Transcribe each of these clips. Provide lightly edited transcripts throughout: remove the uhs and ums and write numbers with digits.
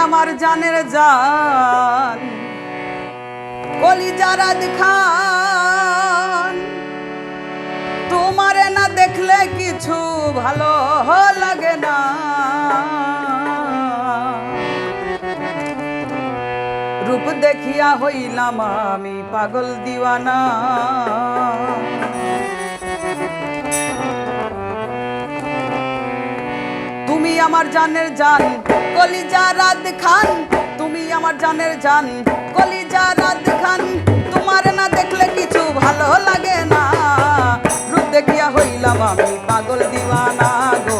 আমার জানের জান কলিজার খান, তোমারে না দেখলে কিছু ভালো লাগে না। রূপ দেখিয়া হইলাম আমি পাগল দিওয়ানা। তুমি আমার জানের জান কলিজার খান, তুমি আমার জানের জান কলিজার খান, তোমার না দেখলে কিছু ভালো লাগে না। রূপ দেখিয়া হইলাম আমি পাগল দিওয়ানা গো,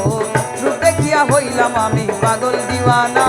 রূপ দেখিয়া হইলাম আমি পাগল দিওয়ানা।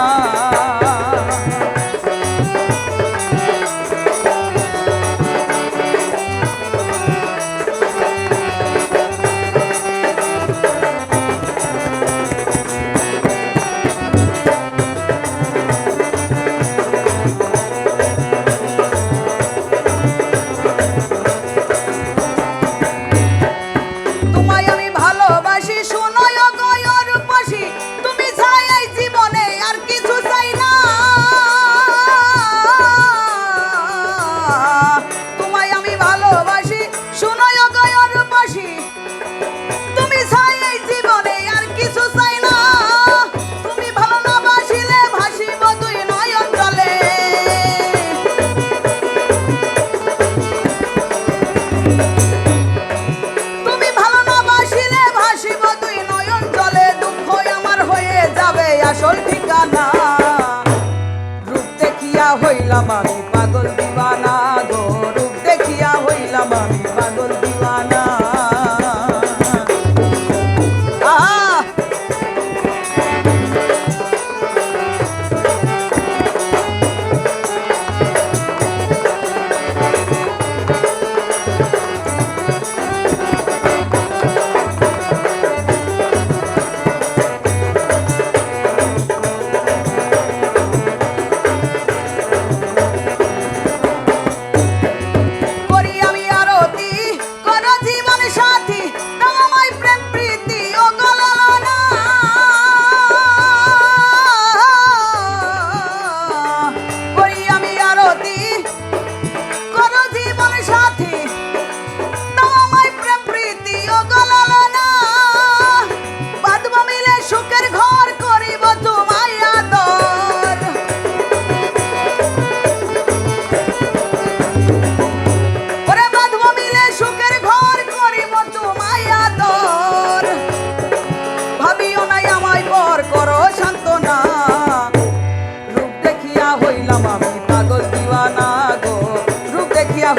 হইলাম আমি পাগল দিওয়ানা গো, রূপ দেখিয়া হইলাম আমি পাগল দিওয়ানা।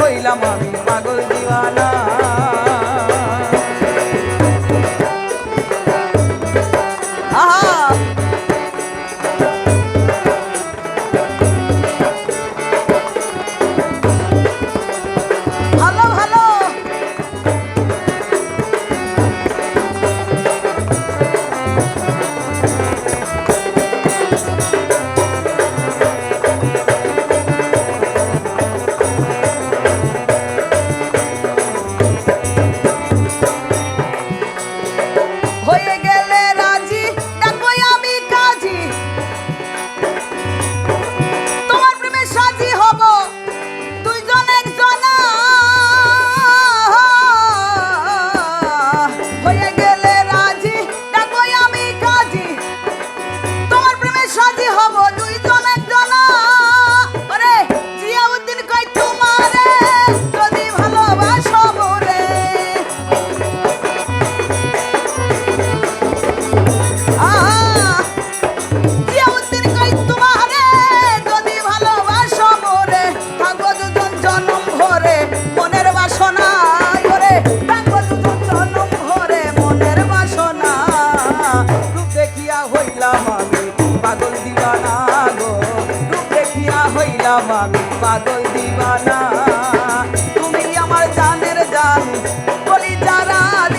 হইলাম আমি পাগল দিওয়ানা। ভালো ভালো আমি পাগল দিওয়ানা। তুমি আমার জানের জান কলিজার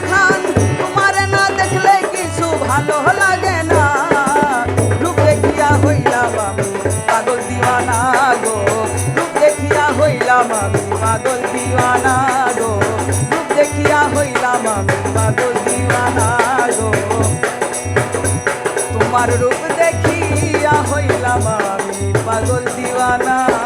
খান, তোমার না দেখলে কিছু ভালো লাগে না। রূপ দেখিয়া হইলাম আমি পাগল দিওয়ানা গো, রূপ দেখিয়া হইলাম আমি পাগল দিওয়ানা গো, রূপ দেখিয়া হইলাম আমি পাগল দিওয়ানা গো। তোমার রূপ দেখিয়া হইলাম আমি পাগল দিওয়ানা।